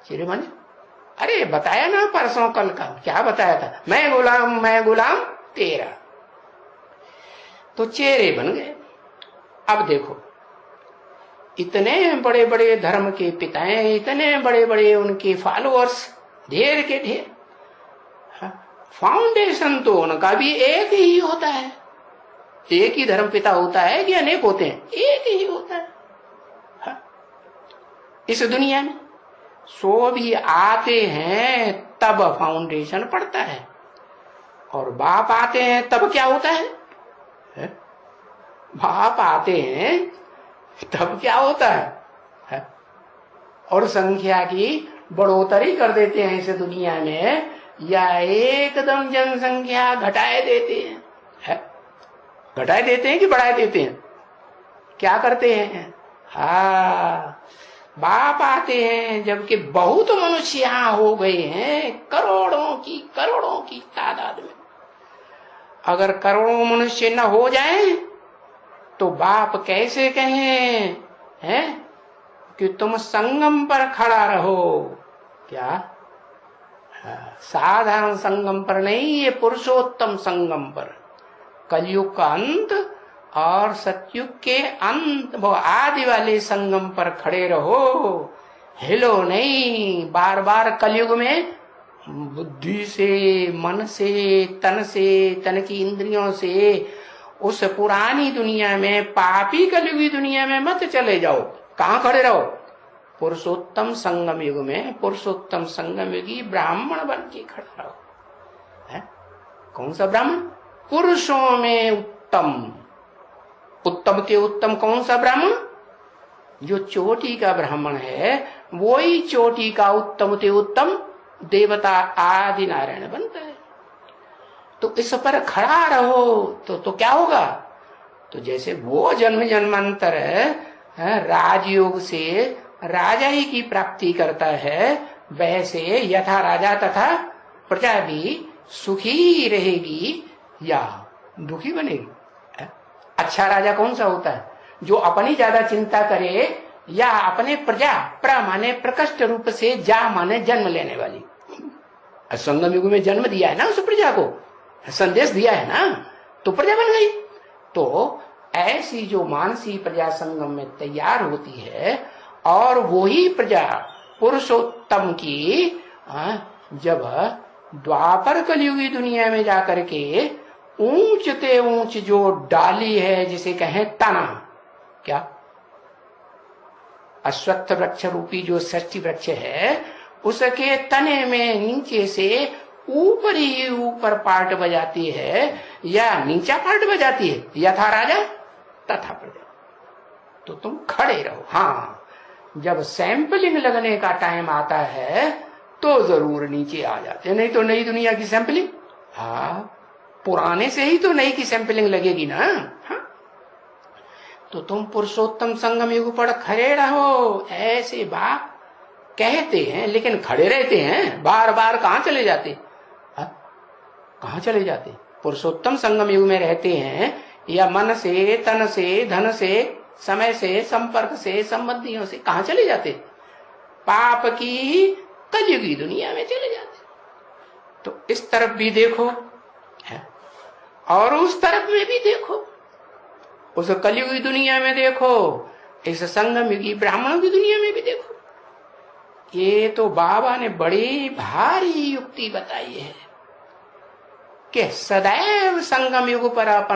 चेहरे अरे बताया ना परसों कल का, क्या बताया था, मैं गुलाम तेरा। तो चेहरे बन गए। अब देखो, इतने बड़े बड़े धर्म के पिता हैं, इतने बड़े बड़े उनके फॉलोअर्स, ढेर के ढेर। फाउंडेशन तो उनका भी एक ही होता है। एक ही धर्म पिता होता है कि अनेक होते हैं? एक ही होता है। इस दुनिया में सो भी आते हैं तब फाउंडेशन पड़ता है, और बाप आते हैं तब क्या होता है? बाप आते हैं तब क्या होता है? और संख्या की बढ़ोतरी कर देते हैं इस दुनिया में, या एकदम जनसंख्या घटाए देते हैं? घटाए देते हैं कि बढ़ाए देते हैं? क्या करते हैं? बाप आते हैं जबकि बहुत मनुष्य यहां हो गए हैं, करोड़ों की तादाद में। अगर करोड़ों मनुष्य न हो जाएं तो बाप कैसे कहें कि तुम संगम पर खड़ा रहो? क्या साधारण संगम पर नहीं, ये पुरुषोत्तम संगम पर, कलयुग का अंत और सतयुग के अंत, वो आदि वाले संगम पर खड़े रहो। हिलो नहीं। बार बार कलयुग में बुद्धि से, मन से, तन की इंद्रियों से उस पुरानी दुनिया में, पापी कलयुगी दुनिया में मत चले जाओ। कहां खड़े रहो? पुरुषोत्तम संगम युग में, पुरुषोत्तम संगम युगी ब्राह्मण बन के खड़ा रहो। कौन सा ब्राह्मण? पुरुषों में उत्तम ते उत्तम कौन सा ब्राह्मण? जो चोटी का ब्राह्मण है, वो ही चोटी का उत्तम ते उत्तम देवता आदि नारायण बनता है। तो इस पर खड़ा रहो तो क्या होगा? तो जैसे वो जन्म जन्मांतर राजयोग से राजा ही की प्राप्ति करता है, वैसे यथा राजा तथा प्रजा भी सुखी रहेगी या दुखी बनेगी। अच्छा राजा कौन सा होता है? जो अपनी ज्यादा चिंता करे, या अपने प्रजा, प्र माने प्रकष्ट रूप से, जा माने जन्म लेने वाली। संगम युग में जन्म दिया है ना उस प्रजा को, संदेश दिया है ना, तो प्रजा बन गई। तो ऐसी जो मानसी प्रजा संगम में तैयार होती है, और वही प्रजा पुरुषोत्तम की जब द्वापर कलयुगी दुनिया में जाकर के ऊंचते ऊंच जो डाली है, जिसे कहें तना, क्या अश्वत्थ वृक्ष रूपी जो षष्ठी वृक्ष है, उसके तने में नीचे से ऊपर ही ऊपर पार्ट बजाती है, या नीचा पार्ट बजाती है, यथा राजा तथा प्रजा। तो तुम खड़े रहो। हाँ, जब सैंपलिंग लगने का टाइम आता है तो जरूर नीचे आ जाते, नहीं तो नई दुनिया की सैंपलिंग, पुराने से ही तो नई की सैंपलिंग लगेगी ना। तो तुम पुरुषोत्तम संगम युग पर खड़े रहो, ऐसे बाप कहते हैं, लेकिन खड़े रहते हैं, बार बार कहां चले जाते? कहां चले जाते? पुरुषोत्तम संगम युग में रहते हैं, या मन से, तन से, धन से, समय से, संपर्क से, संबंधियों से कहां चले जाते? पाप की कलयुगी दुनिया में चले जाते। तो इस तरफ भी देखो और उस तरफ में भी देखो, उस कलयुगी दुनिया में देखो, इस संगम युगी ब्राह्मणों की दुनिया में भी देखो। ये तो बाबा ने बड़ी भारी युक्ति बताई है कि सदैव संगम युग पर अपन